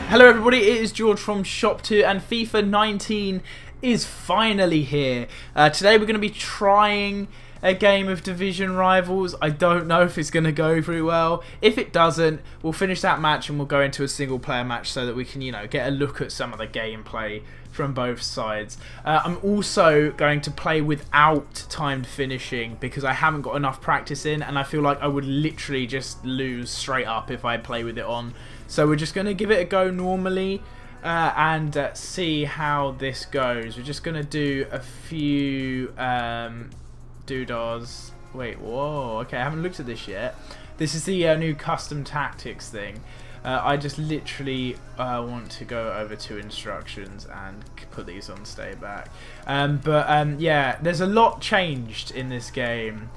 Hello everybody, it is George from ShopTo and FIFA 19 is finally here. Today we're going to be trying a game of Division Rivals. I don't know if it's going to go very well. If it doesn't, we'll finish that match and we'll go into a single player match so that we can, get a look at some of the gameplay from both sides. I'm also going to play without timed finishing because I haven't got enough practice in and I feel like I would literally just lose straight up if I play with it on. So we're just going to give it a go normally and see how this goes. We're just going to do a few doodahs. Wait, whoa, okay, I haven't looked at this yet. This is the new custom tactics thing. I just literally want to go over to instructions and put these on stay back. Yeah, there's a lot changed in this game,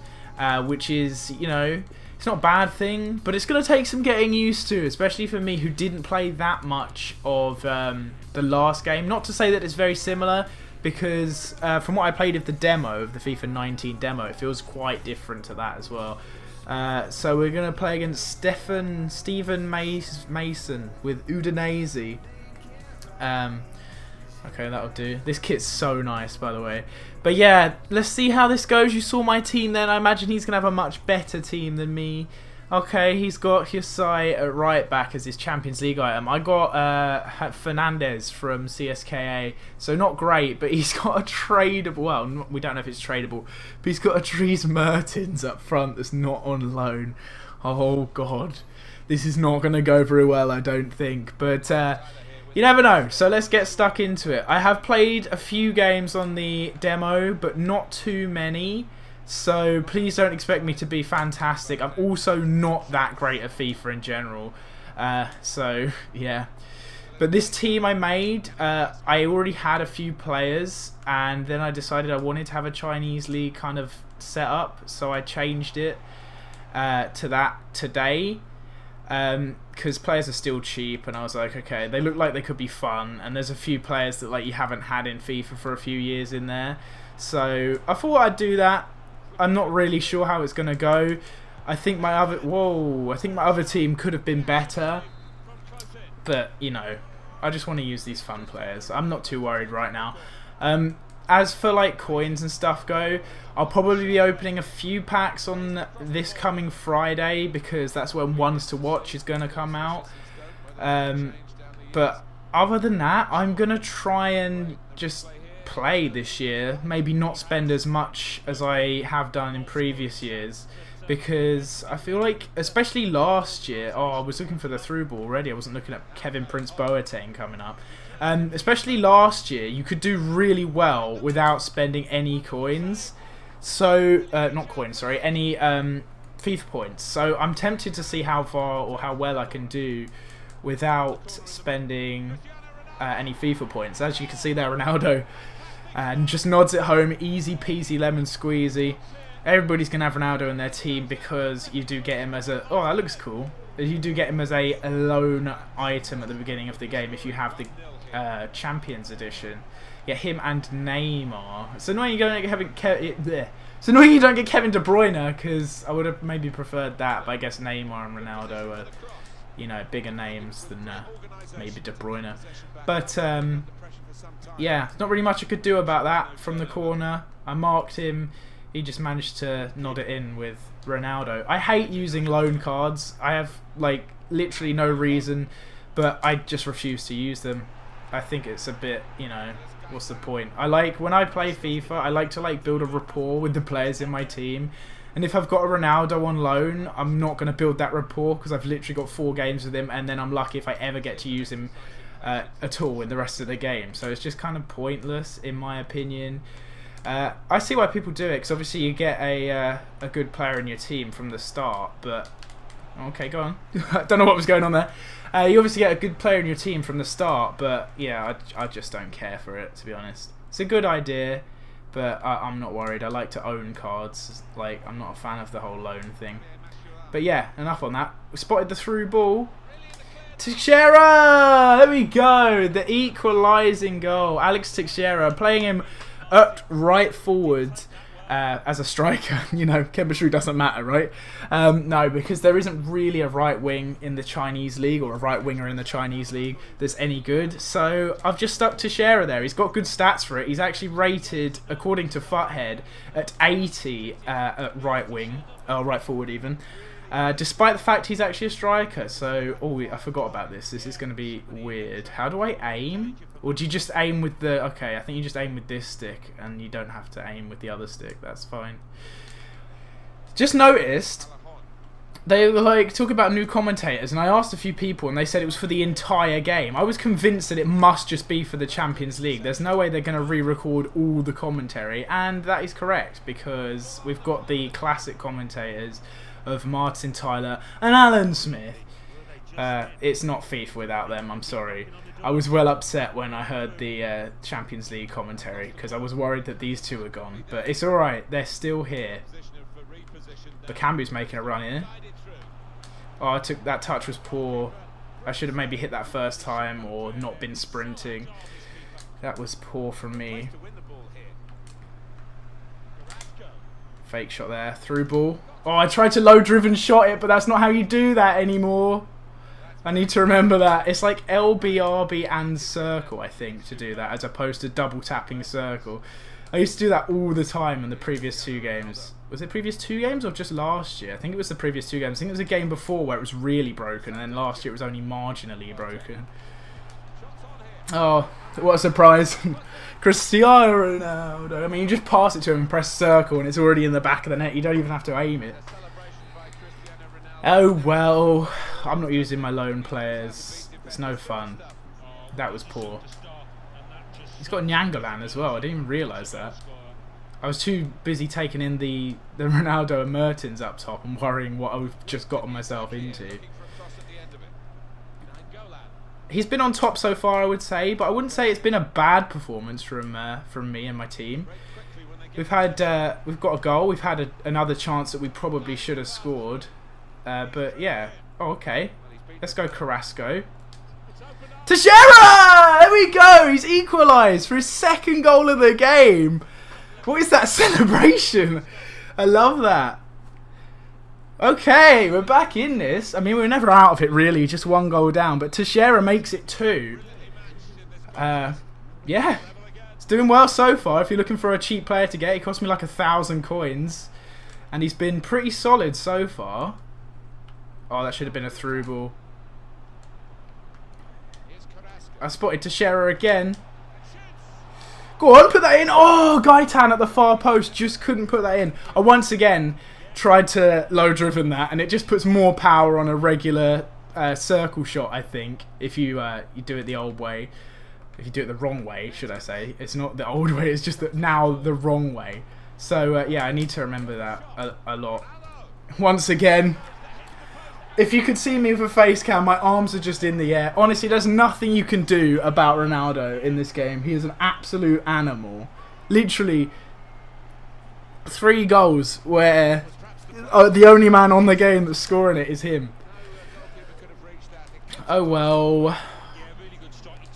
which is, it's not a bad thing, but it's going to take some getting used to, especially for me who didn't play that much of the last game. Not to say that it's very similar, because from what I played of the demo, of the FIFA 19 demo, it feels quite different to that as well. So we're going to play against Stephen Mason with Udinese. Okay, that'll do. This kit's so nice, by the way. But yeah, let's see how this goes. You saw my team then. I imagine he's going to have a much better team than me. Okay, he's got Hyosai at right back as his Champions League item. I got Fernandez from CSKA, so not great, but he's got a tradable. Well, we don't know if it's tradable, but he's got a Dries Mertens up front that's not on loan. Oh god, this is not going to go very well, I don't think. But you never know. So let's get stuck into it. I have played a few games on the demo, but not too many. So please don't expect me to be fantastic. I'm also not that great at FIFA in general. So yeah. But this team I made, I already had a few players, and then I decided I wanted to have a Chinese league kind of set up, so I changed it to that today. Because players are still cheap, and I was like, okay, they look like they could be fun, and there's a few players that you haven't had in FIFA for a few years in there. So I thought I'd do that. I'm not really sure how it's going to go. I think my other team could have been better. But, I just want to use these fun players. I'm not too worried right now. As for coins and stuff go, I'll probably be opening a few packs on this coming Friday because that's when Ones to Watch is going to come out. But other than that, I'm going to try and just play this year, maybe not spend as much as I have done in previous years, because I feel like, especially last year, I was looking for the through ball already, I wasn't looking at Kevin Prince Boateng coming up. Especially last year, you could do really well without spending any coins, so not coins, sorry, any FIFA points. So I'm tempted to see how far or how well I can do without spending any FIFA points. As you can see there, Ronaldo and just nods it home, easy peasy lemon squeezy. Everybody's gonna have Ronaldo in their team because you do get him as a that looks cool. You do get him as a loan item at the beginning of the game if you have the Champions Edition. Yeah, him and Neymar. It's annoying you don't get Kevin De Bruyne, because I would have maybe preferred that, but I guess Neymar and Ronaldo are bigger names than maybe De Bruyne. But yeah, not really much I could do about that from the corner. I marked him. He just managed to nod it in with Ronaldo. I hate using loan cards. I have literally no reason, but I just refuse to use them. I think it's a bit, what's the point? When I play FIFA, I like to build a rapport with the players in my team. And if I've got a Ronaldo on loan, I'm not going to build that rapport because I've literally got 4 games with him, and then I'm lucky if I ever get to use him at all in the rest of the game. So it's just kind of pointless, in my opinion. I see why people do it, because obviously you get a good player in your team from the start, but okay, go on. I don't know what was going on there. You obviously get a good player in your team from the start, but yeah, I just don't care for it, to be honest. It's a good idea, but I'm not worried. I like to own cards. I'm not a fan of the whole loan thing. But yeah, enough on that. We spotted the through ball. Teixeira! There we go. The equalising goal. Alex Teixeira, playing him at right forward. as a striker. You know, chemistry doesn't matter, right? No, because there isn't really a right wing in the Chinese league, or a right winger in the Chinese league that's any good. So I've just stuck to Shearer there. He's got good stats for it. He's actually rated, according to Futhead, at 80 at right wing, or right forward even. Despite the fact he's actually a striker. So, I forgot about this. This is going to be weird. How do I aim? Or do you just aim with the... Okay, I think you just aim with this stick, and you don't have to aim with the other stick. That's fine. Just noticed, they were like talking about new commentators, and I asked a few people, and they said it was for the entire game. I was convinced that it must just be for the Champions League. There's no way they're going to re-record all the commentary, and that is correct, because we've got the classic commentators of Martin Tyler and Alan Smith. It's not FIFA without them, I'm sorry. I was well upset when I heard the Champions League commentary, because I was worried that these two were gone. But it's alright, they're still here. Bakambu's making a run in. Oh, that touch was poor. I should have maybe hit that first time, or not been sprinting. That was poor from me. Fake shot there, through ball. Oh, I tried to low-driven shot it, but that's not how you do that anymore. I need to remember that. It's like LB, RB and circle, I think, to do that, as opposed to double tapping circle. I used to do that all the time in the previous 2 games. Was it previous 2 games or just last year? I think it was the previous 2 games. I think it was a game before where it was really broken, and then last year it was only marginally broken. Oh, what a surprise. Cristiano Ronaldo. I mean, you just pass it to him and press circle, and it's already in the back of the net. You don't even have to aim it. Oh well, I'm not using my lone players. It's no fun. That was poor. He's got Nyangolan as well. I didn't even realise that. I was too busy taking in the Ronaldo and Mertens up top and worrying what I've just gotten myself into. He's been on top so far, I would say, but I wouldn't say it's been a bad performance from me and my team. We've got a goal. We've had another chance that we probably should have scored. But yeah, okay. Let's go Carrasco. Teixeira! There we go! He's equalised for his 2nd goal of the game. What is that celebration? I love that. Okay, we're back in this. I mean, we were never out of it really, just 1 goal down. But Teixeira makes it 2. Yeah, it's doing well so far. If you're looking for a cheap player to get, it cost me like 1,000 coins. And he's been pretty solid so far. Oh, that should have been a through ball. I spotted Teixeira again. Go on, put that in. Oh, Gaitan at the far post just couldn't put that in. I once again tried to low-driven that, and it just puts more power on a regular circle shot, I think, if you do it the old way. If you do it the wrong way, should I say. It's not the old way, it's just that now the wrong way. So, yeah, I need to remember that a lot. Once again, if you could see me with a face cam, my arms are just in the air. Honestly, there's nothing you can do about Ronaldo in this game. He is an absolute animal. Literally 3 goals where the only man on the game that's scoring it is him. Oh well.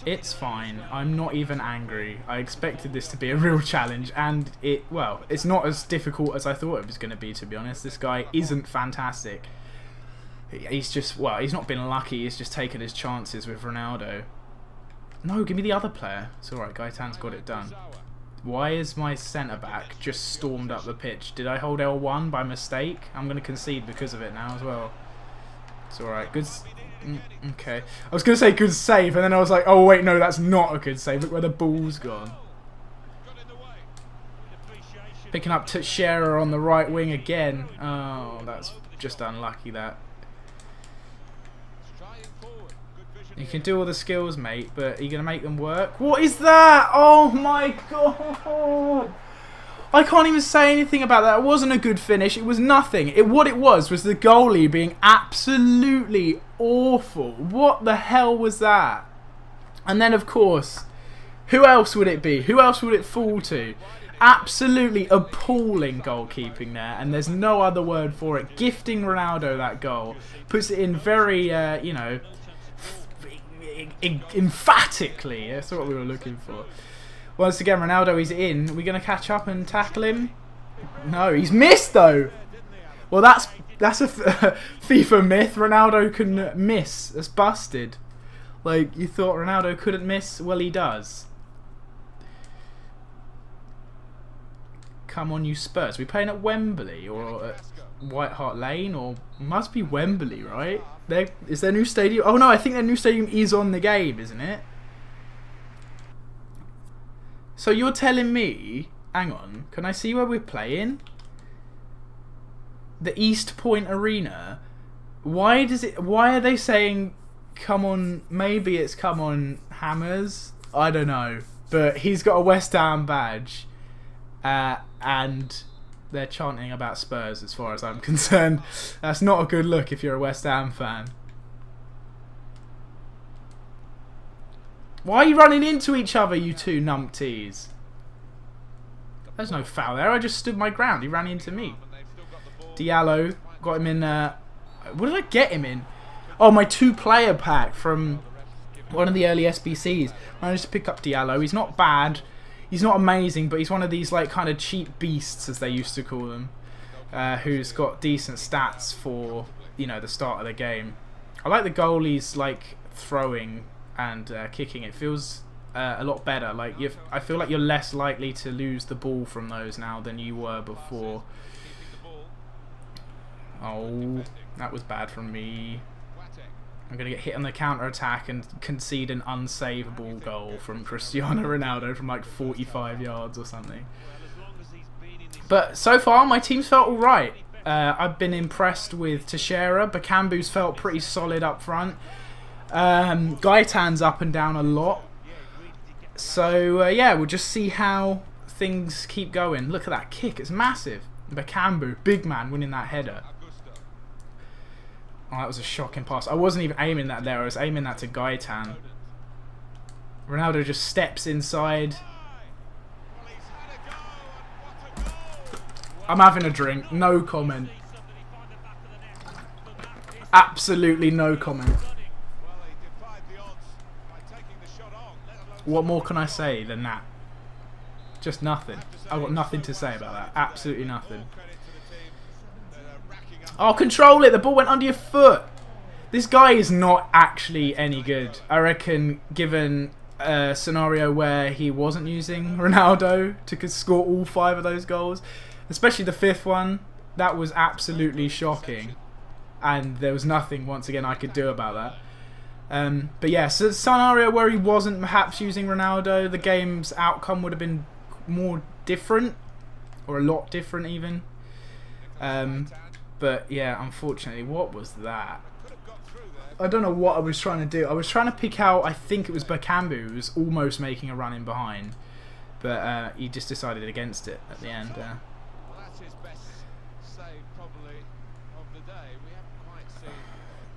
It's fine. I'm not even angry. I expected this to be a real challenge, and it's not as difficult as I thought it was going to be, to be honest. This guy isn't fantastic. He's just, he's not been lucky. He's just taken his chances with Ronaldo. No, give me the other player. It's alright, Gaitan's got it done. Why is my centre-back just stormed up the pitch? Did I hold L1 by mistake? I'm going to concede because of it now as well. It's alright. Good. Okay. I was going to say good save, and then I was like, oh wait, no, that's not a good save. Look where the ball's gone. Picking up Teixeira on the right wing again. Oh, that's just unlucky, that. You can do all the skills, mate, but are you going to make them work? What is that? Oh my god! I can't even say anything about that. It wasn't a good finish. It was nothing. What it was the goalie being absolutely awful. What the hell was that? And then, of course, who else would it be? Who else would it fall to? Absolutely appalling goalkeeping there, and there's no other word for it. Gifting Ronaldo that goal. Puts it in very, you know, emphatically. That's what we were looking for. Once again, Ronaldo is in. Are we going to catch up and tackle him? No, he's missed though. Well, that's a FIFA myth. Ronaldo can miss. That's busted. Like, you thought Ronaldo couldn't miss? Well, he does. Come on, you Spurs. Are we playing at Wembley or at White Hart Lane? Or must be Wembley, right? Is their new stadium? Oh no, I think their new stadium is on the game, isn't it? So you're telling me... Hang on. Can I see where we're playing? The East Point Arena. Why are they saying come on? Maybe it's come on Hammers. I don't know. But he's got a West Ham badge, and they're chanting about Spurs. As far as I'm concerned, that's not a good look if you're a West Ham fan. Why are you running into each other, you two numpties? There's no foul there. I just stood my ground. He ran into me. Diallo, got him in. What did I get him in? Oh, my 2-player pack from one of the early SBCs. Managed to pick up Diallo. He's not bad. He's not amazing, but he's one of these like kind of cheap beasts, as they used to call them, who's got decent stats for, you know, the start of the game. I like the goalies like throwing and kicking. It feels a lot better. Like I feel like you're less likely to lose the ball from those now than you were before. Oh, that was bad from me. I'm going to get hit on the counter-attack and concede an unsavable goal from Cristiano Ronaldo from like 45 yards or something. But so far, my team's felt alright. I've been impressed with Teixeira. Bakambu's felt pretty solid up front. Gaitan's up and down a lot. So, yeah, we'll just see how things keep going. Look at that kick. It's massive. Bakambu, big man, winning that header. Oh, that was a shocking pass. I wasn't even aiming that there. I was aiming that to Gaitan. Ronaldo just steps inside. I'm having a drink. No comment. Absolutely no comment. What more can I say than that? Just nothing. I've got nothing to say about that. Absolutely nothing. Oh, control it. The ball went under your foot. This guy is not actually any good. I reckon, given a scenario where he wasn't using Ronaldo to score all 5 of those goals, especially the 5th one, that was absolutely shocking. And there was nothing, once again, I could do about that. But yeah, so a scenario where he wasn't perhaps using Ronaldo, the game's outcome would have been more different. Or a lot different, even. But yeah, unfortunately, what was that? I don't know what I was trying to do. I was trying to pick out, I think it was Bakambu, who was almost making a run in behind. But he just decided against it at the end.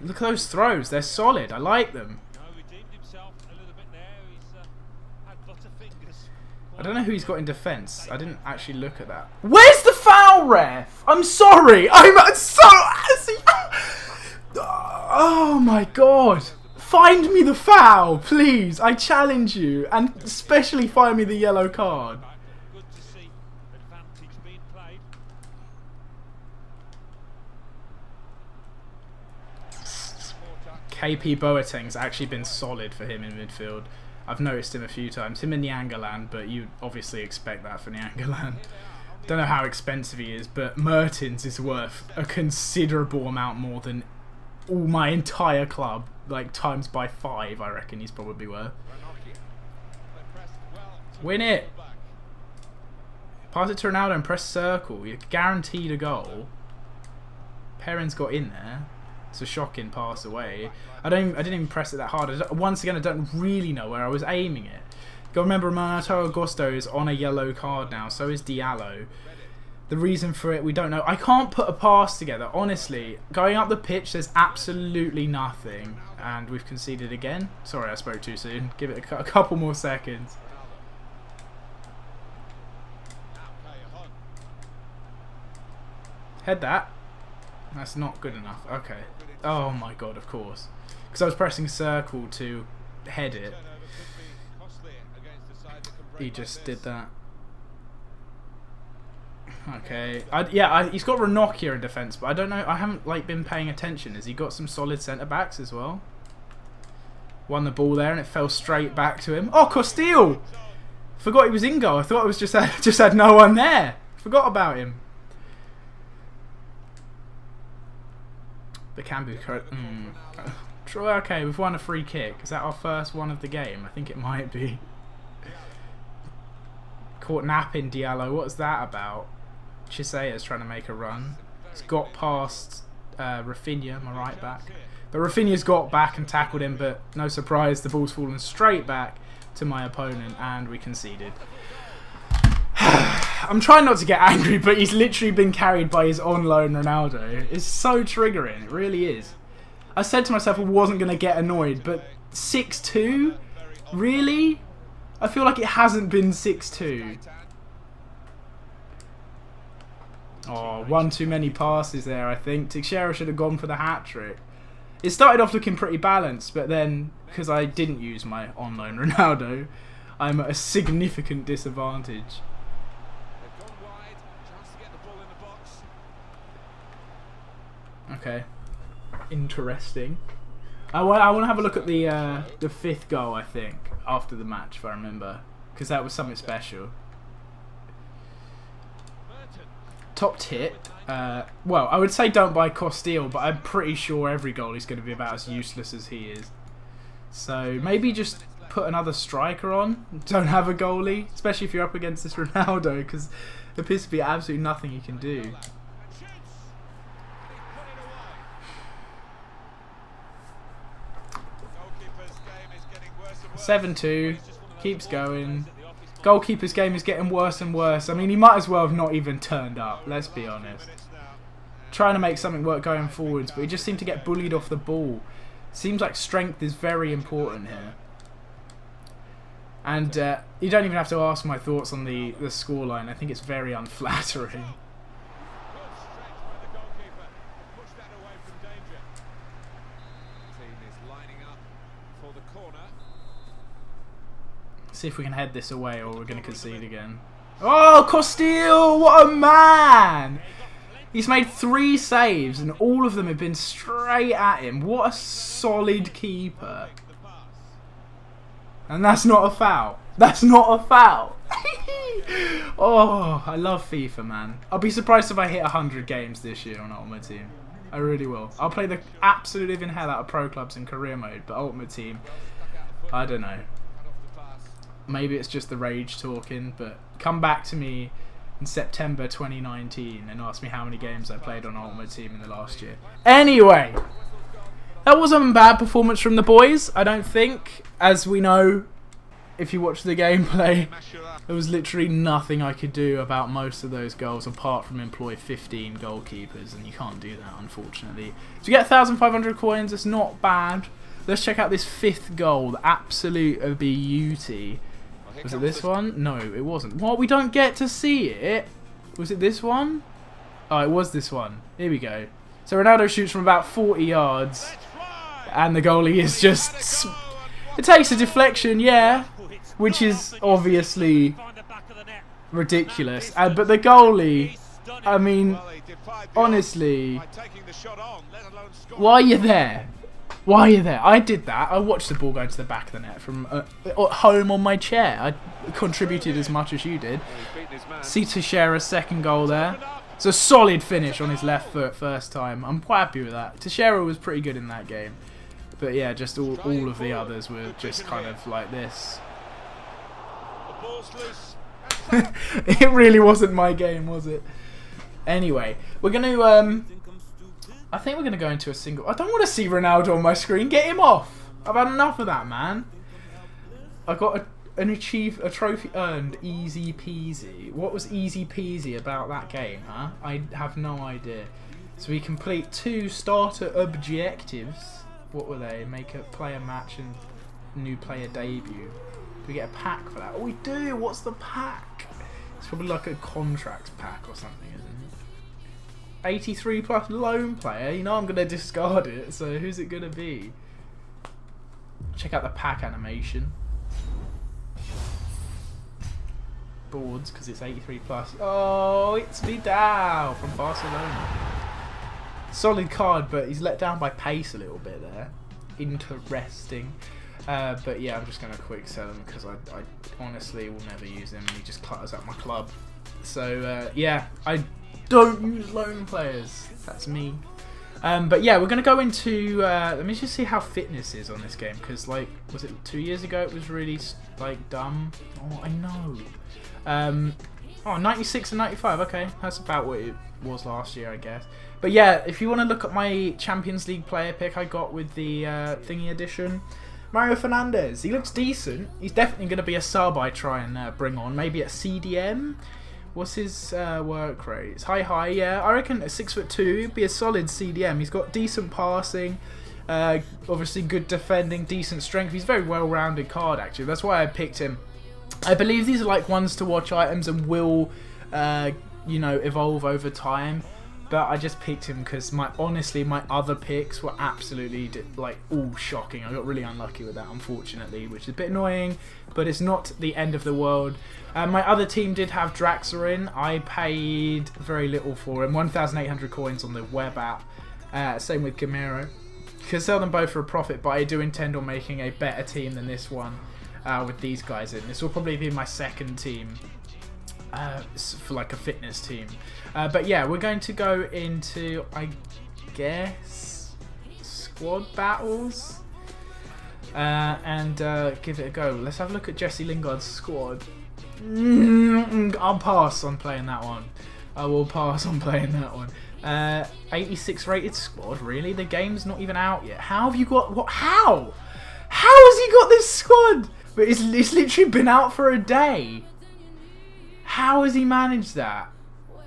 Look at those throws. They're solid. I like them. I don't know who he's got in defence. I didn't actually look at that. Where's the foul, ref? I'm sorry. I'm so... Oh my god. Find me the foul, please. I challenge you. And especially find me the yellow card. KP Boateng's actually been solid for him in midfield. I've noticed him a few times. Him and Nyangaland, but you obviously expect that for Nyangaland. Don't know how expensive he is, but Mertens is worth a considerable amount more than all my entire club. Like times by 5, I reckon he's probably worth. Win it! Pass it to Ronaldo and press circle. You're guaranteed a goal. Perrin's got in there. It's a shocking pass away. I didn't even press it that hard. Once again, I don't really know where I was aiming it. Got to remember, Renato Augusto is on a yellow card now. So is Diallo. The reason for it, we don't know. I can't put a pass together. Honestly, going up the pitch, there's absolutely nothing. And we've conceded again. Sorry, I spoke too soon. Give it a couple more seconds. Head that. That's not good enough. Okay. Oh my god, of course. Because I was pressing circle to head it. He just did that. Okay. Yeah, he's got Ranocchia in defence, but I don't know. I haven't like been paying attention. Has he got some solid centre backs as well? Won the ball there and it fell straight back to him. Oh, Costile! Forgot he was in goal. I thought it was just had no one there. Forgot about him. The Cambu. Okay, we've won a free kick. Is that our first one of the game? I think it might be. Caught napping Diallo. What's that about? Chisea's trying to make a run. He's got past Rafinha, my right back. But Rafinha's got back and tackled him, but no surprise, the ball's fallen straight back to my opponent and we conceded. I'm trying not to get angry, but he's literally been carried by his on loan Ronaldo. It's so triggering, it really is. I said to myself I wasn't going to get annoyed, but 6-2? Really? I feel like it hasn't been 6-2. Oh, one too many passes there, I think. Teixeira should have gone for the hat-trick. It started off looking pretty balanced, but then, because I didn't use my on-loan Ronaldo, I'm at a significant disadvantage. Okay. Interesting. I want to have a look at the fifth goal, I think, after the match, if I remember. Because that was something special. Top tip. Well, I would say don't buy Costile, but I'm pretty sure every goalie's going to be about as useless as he is. So maybe just put another striker on. Don't have a goalie, especially if you're up against this Ronaldo, because there appears to be absolutely nothing he can do. (7-2) keeps going. Goalkeeper's game is getting worse and worse. I mean, he might as well have not even turned up, let's be honest. Trying to make something work going forwards, but he just seemed to get bullied off the ball. Seems like strength is very important here. And you don't even have to ask my thoughts on the scoreline. I think it's very unflattering. See if we can head this away or we're going to concede again. Oh, Costile! What a man! He's made 3 saves and all of them have been straight at him. What a solid keeper. And that's not a foul. That's not a foul. Oh, I love FIFA, man. I'll be surprised if I hit 100 games this year on Ultimate Team. I really will. I'll play the absolute living hell out of Pro Clubs in career mode, but Ultimate Team, I don't know. Maybe it's just the rage talking, but come back to me in September 2019 and ask me how many games I played on Ultimate Team in the last year. Anyway, that wasn't a bad performance from the boys, I don't think. As we know, if you watch the gameplay, there was literally nothing I could do about most of those goals apart from employ 15 goalkeepers, and you can't do that, unfortunately. To get 1,500 coins, it's not bad. Let's check out this 5th goal, the absolute beauty. Was it this one? No, it wasn't. What? We don't get to see it? Was it this one? Oh, it was this one. Here we go. So Ronaldo shoots from about 40 yards. And the goalie is just... It takes a deflection, yeah. Which is obviously ridiculous. But the goalie... I mean, honestly... Why are you there? Why are you there? I did that. I watched the ball go into the back of the net from at home on my chair. I contributed as much as you did. See Teixeira's 2nd goal there. It's a solid finish on his left foot first time. I'm quite happy with that. Teixeira was pretty good in that game. But yeah, just all of the others were just kind of like this. It really wasn't my game, was it? Anyway, we're going to... I think we're going to go into a single... I don't want to see Ronaldo on my screen. Get him off. I've had enough of that, man. I got a trophy earned. Easy peasy. What was easy peasy about that game, huh? I have no idea. So we complete 2 starter objectives. What were they? Make a player match and new player debut. Do we get a pack for that? Oh, we do. What's the pack? It's probably like a contract pack or something, isn't it? 83 plus loan player, you know I'm going to discard it, so who's it going to be? Check out the pack animation. boards because it's 83 plus. Oh, it's Vidal from Barcelona. Solid card, but he's let down by pace a little bit there. Interesting. But yeah, I'm just going to quick sell him because I honestly will never use him. He just clutters up my club. So yeah, I don't use loan players. That's me. But yeah, we're going to go into... let me just see how fitness is on this game. Because, like, was it 2 years ago it was really, like, dumb? Oh, I know. Oh, 96 and 95. Okay, that's about what it was last year, I guess. But yeah, if you want to look at my Champions League player pick I got with the thingy edition, Mario Fernandes. He looks decent. He's definitely going to be a sub I try and bring on. Maybe at CDM. What's his work rate? It's high, yeah. I reckon at 6'2", he'd be a solid CDM. He's got decent passing, obviously good defending, decent strength. He's a very well-rounded card, actually. That's why I picked him. I believe these are like ones to watch items and will, you know, evolve over time. But I just picked him because honestly, my other picks were absolutely like all shocking. I got really unlucky with that, unfortunately, which is a bit annoying, but it's not the end of the world. My other team did have Draxler in. I paid very little for him, 1,800 coins on the web app. Same with Gamero. Could sell them both for a profit, but I do intend on making a better team than this one with these guys in. This will probably be my second team. For like a fitness team. But yeah, we're going to go into, I guess, squad battles and give it a go. Let's have a look at Jesse Lingard's squad. I'll pass on playing that one. I will pass on playing that one. 86 rated squad, really? The game's not even out yet. How have you got, what, how? How has he got this squad? But it's literally been out for a day. How has he managed that?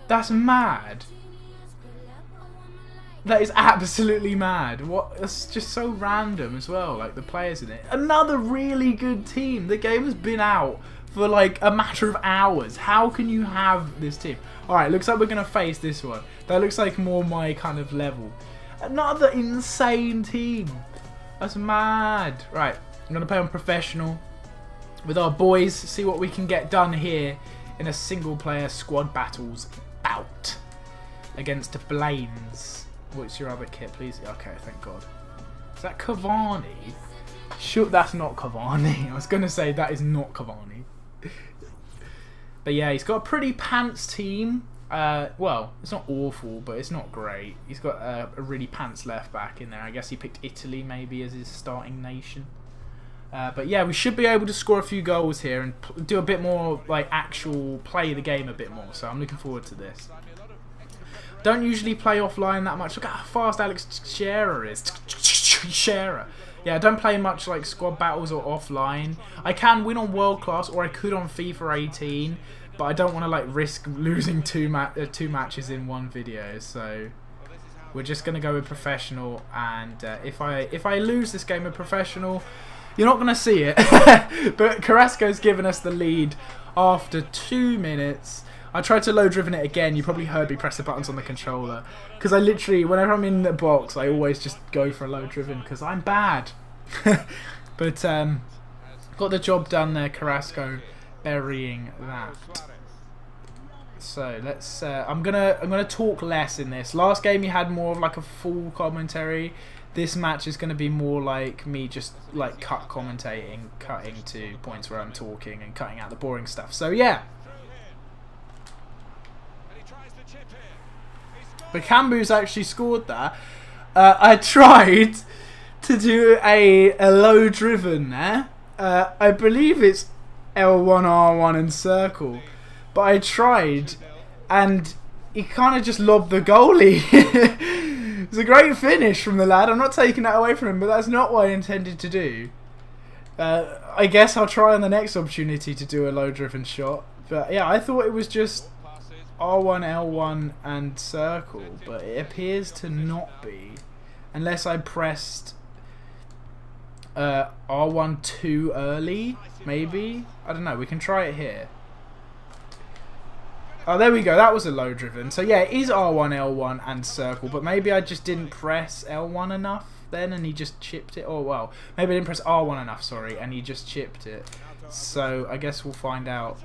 That's mad. That is absolutely mad. What? That's just so random as well, like the players in it. Another really good team. The game has been out for like a matter of hours. How can you have this team? Alright, looks like we're going to face this one. That looks like more my kind of level. Another insane team. That's mad. Right, I'm going to play on professional with our boys. See what we can get done here in a single player squad battles bout against Blaines. What's your other kit, please? Okay, thank God. Is that Cavani? Sure, that's not Cavani. I was going to say that is not Cavani. But yeah, he's got a pretty pants team. Well, it's not awful, but it's not great. He's got a really pants left back in there. I guess he picked Italy maybe as his starting nation. But yeah, we should be able to score a few goals here and do a bit more, like, actual play the game a bit more. So I'm looking forward to this. Don't usually play offline that much. Look at how fast Alex Shearer is. Shearer. Yeah, I don't play much, like, squad battles or offline. I can win on World Class, or I could on FIFA 18. But I don't want to, like, risk losing two matches in one video. So we're just going to go with professional. And if I lose this game with professional, you're not going to see it. But Carrasco's given us the lead after 2 minutes. I tried to low driven it again. You probably heard me press the buttons on the controller. Because I literally, whenever I'm in the box, I always just go for a low driven. Because I'm bad. But got the job done there, Carrasco, burying that. So let's. I'm gonna talk less in this. Last game you had more of like a full commentary. This match is going to be more like me just like cutting to points where I'm talking and cutting out the boring stuff. So yeah. But Cambu's actually scored that. I tried to do a low driven there. I believe it's L1, R1 and circle. But I tried and he kind of just lobbed the goalie. It's a great finish from the lad. I'm not taking that away from him, but that's not what I intended to do. I guess I'll try on the next opportunity to do a low-driven shot. But yeah, I thought it was just R1, L1 and circle, but it appears to not be. Unless I pressed R1 too early, maybe? I don't know, we can try it here. Oh, there we go. That was a low driven. So yeah, it is R1, L1 and circle, but maybe I just didn't press L1 enough then and he just chipped it. Oh, well, maybe I didn't press R1 enough, sorry, and he just chipped it. So I guess we'll find out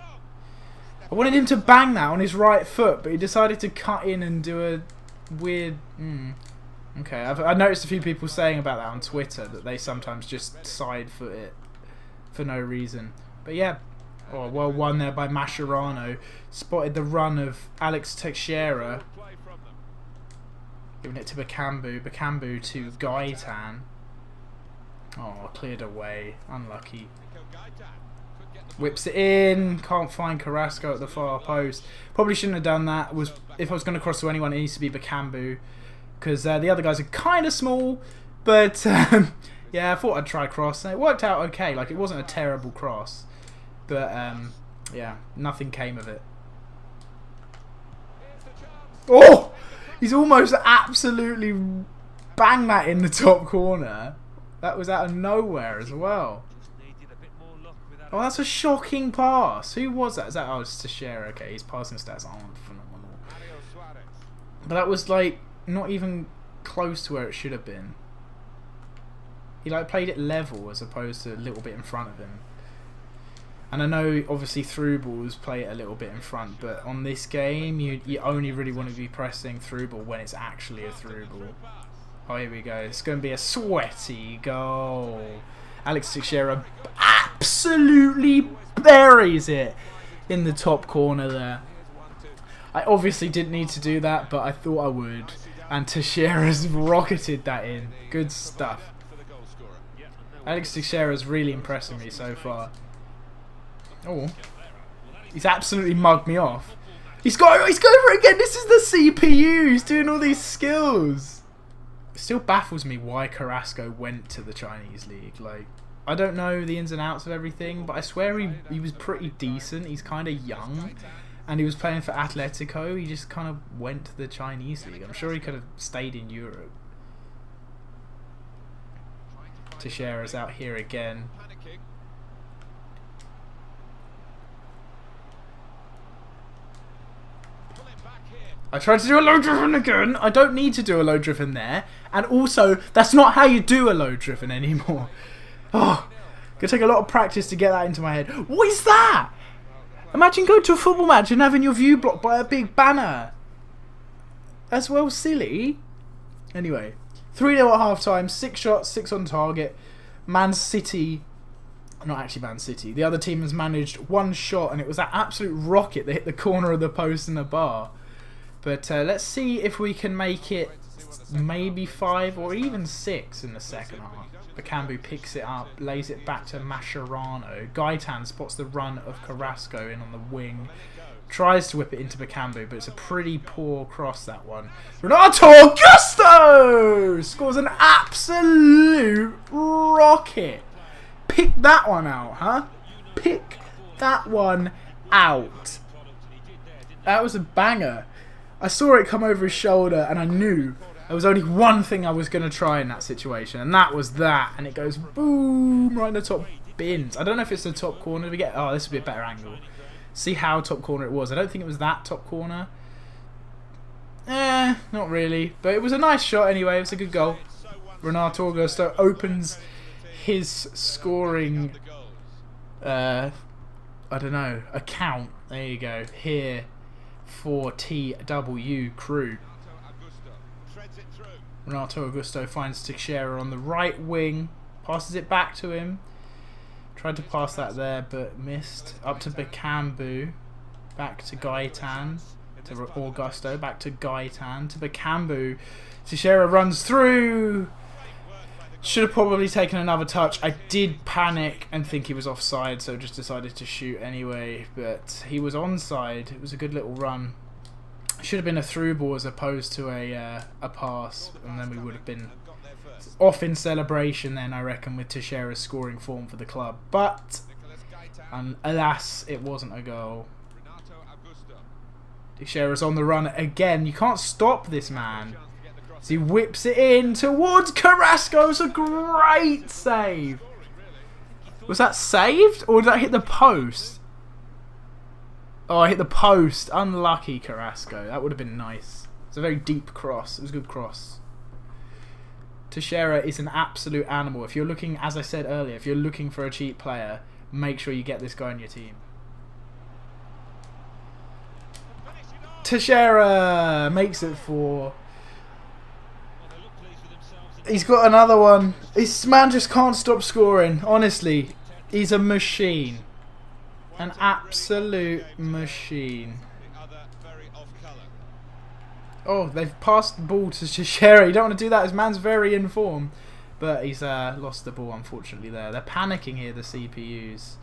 I wanted him to bang that on his right foot, but he decided to cut in and do a weird... Okay, I've noticed a few people saying about that on Twitter, that they sometimes just side foot it for no reason. But yeah, well won there by Mascherano. Spotted the run of Alex Teixeira. Giving it to Bakambu. Bakambu to Gaitan. Oh, cleared away. Unlucky. Whips it in. Can't find Carrasco at the far post. Probably shouldn't have done that. If I was going to cross to anyone, it needs to be Bakambu. Because the other guys are kind of small. But, yeah, I thought I'd try cross. And it worked out okay. Like, it wasn't a terrible cross. But, yeah, nothing came of it. Oh! He's almost absolutely banged that in the top corner. That was out of nowhere as well. Oh, that's a shocking pass. Who was that? Is that... Oh, it's Teixeira. Okay, his passing stats aren't phenomenal. But that was, like, not even close to where it should have been. He, like, played it level as opposed to a little bit in front of him. And I know, obviously, through balls play it a little bit in front, but on this game, you only really want to be pressing through ball when it's actually a through ball. Oh, here we go. It's going to be a sweaty goal. Alex Teixeira absolutely buries it in the top corner there. I obviously didn't need to do that, but I thought I would. And Teixeira's rocketed that in. Good stuff. Alex Teixeira's really impressing me so far. Oh, he's absolutely mugged me off. He's going for it again. This is the CPU. He's doing all these skills. It still baffles me why Carrasco went to the Chinese league. Like, I don't know the ins and outs of everything, but I swear he was pretty decent. He's kind of young, and he was playing for Atletico. He just kind of went to the Chinese league. I'm sure he could have stayed in Europe. Teixeira's out here again. I tried to do a low driven again. I don't need to do a low driven there. And also, that's not how you do a low driven anymore. Oh, gonna take a lot of practice to get that into my head. What is that? Imagine going to a football match and having your view blocked by a big banner. That's well silly. Anyway, 3-0 at half time. 6 shots, 6 on target. Man City... Not actually Man City. The other team has managed 1 shot, and it was that absolute rocket that hit the corner of the post and the bar. But let's see if we can make it maybe 5 or even 6 in the second half. Bakambu picks it up, lays it back to Mascherano. Gaitan spots the run of Carrasco in on the wing. Tries to whip it into Bakambu, but it's a pretty poor cross, that one. Renato Augusto scores an absolute rocket. Pick that one out, huh? Pick that one out. That was a banger. I saw it come over his shoulder and I knew there was only one thing I was going to try in that situation, and that was that. And it goes boom right in the top bins. I don't know if it's the top corner. We get... Oh, this would be a better angle. See how top corner it was. I don't think it was that top corner. Not really. But it was a nice shot anyway. It was a good goal. Renato Augusto opens his scoring... I don't know. Account. There you go. Here. For TW crew. Renato Augusto finds Teixeira on the right wing, passes it back to him. Tried to pass that there, but missed. Up to Bakambu, back to Gaitan, to Augusto, back to Gaitan, to Bakambu. Teixeira runs through. Should have probably taken another touch. I did panic and think he was offside, so just decided to shoot anyway. But he was onside. It was a good little run. Should have been a through ball as opposed to a pass, and then we would have been off in celebration then, I reckon, with Teixeira's scoring form for the club. But, alas, it wasn't a goal. Teixeira's on the run again. You can't stop this man. So he whips it in towards Carrasco. It's a great save. Was that saved? Or did that hit the post? Oh, I hit the post. Unlucky Carrasco. That would have been nice. It's a very deep cross. It was a good cross. Teixeira is an absolute animal. If you're looking, as I said earlier, if you're looking for a cheap player, make sure you get this guy on your team. Teixeira makes it 4. He's got another one. This man just can't stop scoring. Honestly, he's a machine. An absolute machine. Oh, they've passed the ball to Teixeira. You don't want to do that. His man's very in form. But he's lost the ball, unfortunately, there. They're panicking here, the CPUs.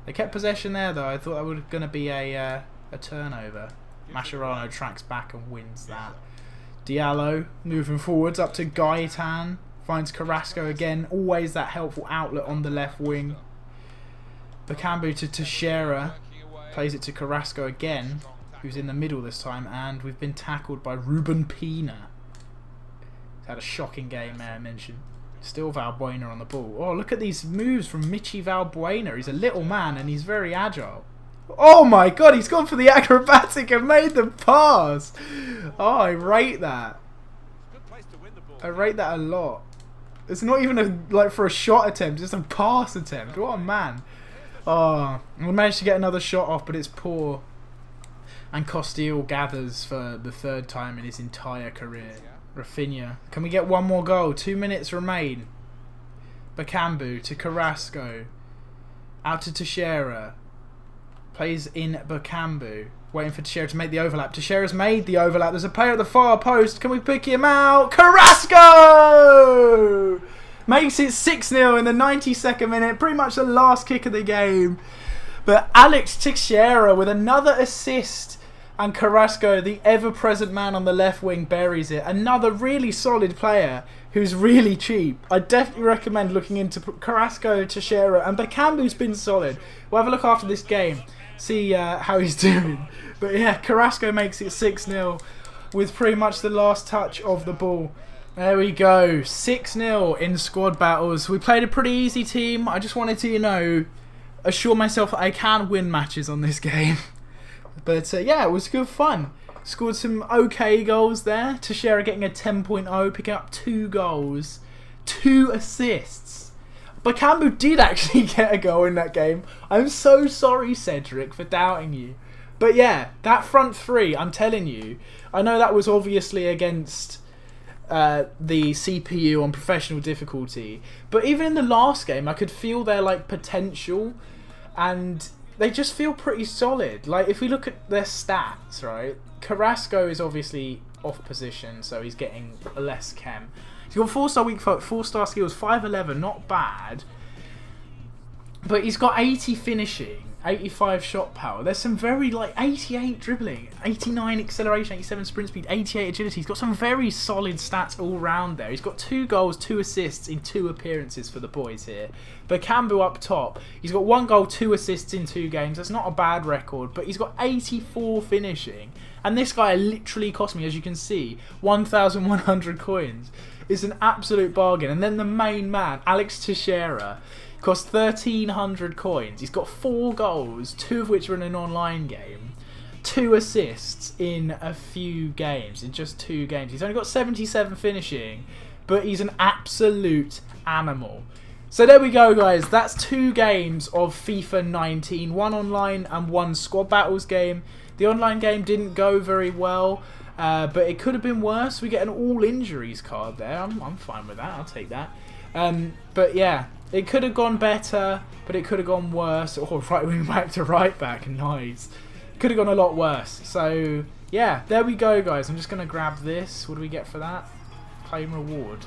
They kept possession there, though. I thought that was going to be a turnover. Mascherano tracks back and wins that. Diallo moving forwards up to Gaetan. Finds Carrasco again. Always that helpful outlet on the left wing. Bakambu to Teixeira. Plays it to Carrasco again, who's in the middle this time. And we've been tackled by Ruben Pina. He's had a shocking game, may I mention. Still Valbuena on the ball. Oh, look at these moves from Michi Valbuena. He's a little man and he's very agile. Oh my god, he's gone for the acrobatic and made the pass. Oh, I rate that. I rate that a lot. It's not even like for a shot attempt, it's a pass attempt. What a man. Oh, we managed to get another shot off, but it's poor. And Costile gathers for the 3rd time in his entire career. Rafinha. Can we get one more goal? 2 minutes remain. Bakambu to Carrasco. Out to Teixeira. Plays in Bakambu. Waiting for Teixeira to make the overlap. Teixeira's made the overlap. There's a player at the far post. Can we pick him out? Carrasco! Makes it 6-0 in the 92nd minute. Pretty much the last kick of the game. But Alex Teixeira with another assist. And Carrasco, the ever-present man on the left wing, buries it. Another really solid player who's really cheap. I definitely recommend looking into Carrasco, Teixeira, and Bakambu's been solid. We'll have a look after this game, see how he's doing. But yeah, Carrasco makes it 6-0 with pretty much the last touch of the ball. There we go, 6-0 in squad battles. We played a pretty easy team. I just wanted to, you know, assure myself that I can win matches on this game. But yeah, it was good fun. Scored some okay goals there. Teixeira getting a 10.0, picking up 2 goals, 2 assists. Bakambu did actually get a goal in that game. I'm so sorry, Cedric, for doubting you. But yeah, that front 3, I'm telling you, I know that was obviously against the CPU on professional difficulty. But even in the last game, I could feel their like potential, and they just feel pretty solid. Like, if we look at their stats, right? Carrasco is obviously off position, so he's getting less chem. He's got 4-star weak foot, 4-star skills, 5'11", not bad. But he's got 80 finishing, 85 shot power. There's some very, like, 88 dribbling, 89 acceleration, 87 sprint speed, 88 agility. He's got some very solid stats all round there. He's got 2 goals, 2 assists in 2 appearances for the boys here. Bakambu up top. He's got 1 goal, 2 assists in 2 games. That's not a bad record, but he's got 84 finishing. And this guy literally cost me, as you can see, 1,100 coins. It's an absolute bargain. And then the main man, Alex Teixeira, cost 1,300 coins. He's got 4 goals, 2 of which are in an online game, 2 assists in a few games, in just 2 games. He's only got 77 finishing, but he's an absolute animal. So there we go, guys. That's 2 games of FIFA 19, 1 online and 1 squad battles game. The online game didn't go very well, but it could have been worse. We get an all injuries card there. I'm fine with that. I'll take that. But yeah, it could have gone better, but it could have gone worse. Oh, right wing back to right back. Nice. Could have gone a lot worse. So yeah, there we go, guys. I'm just going to grab this. What do we get for that? Claim reward.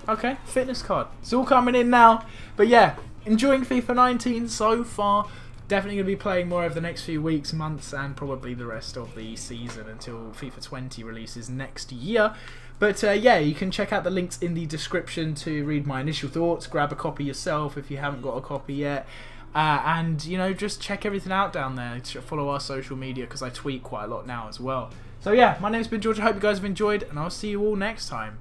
Okay, fitness card. It's all coming in now. But yeah, enjoying FIFA 19 so far. Definitely going to be playing more over the next few weeks, months, and probably the rest of the season until FIFA 20 releases next year. But yeah, you can check out the links in the description to read my initial thoughts. Grab a copy yourself if you haven't got a copy yet. And, you know, just check everything out down there. Follow our social media because I tweet quite a lot now as well. So yeah, my name's been George. I hope you guys have enjoyed, and I'll see you all next time.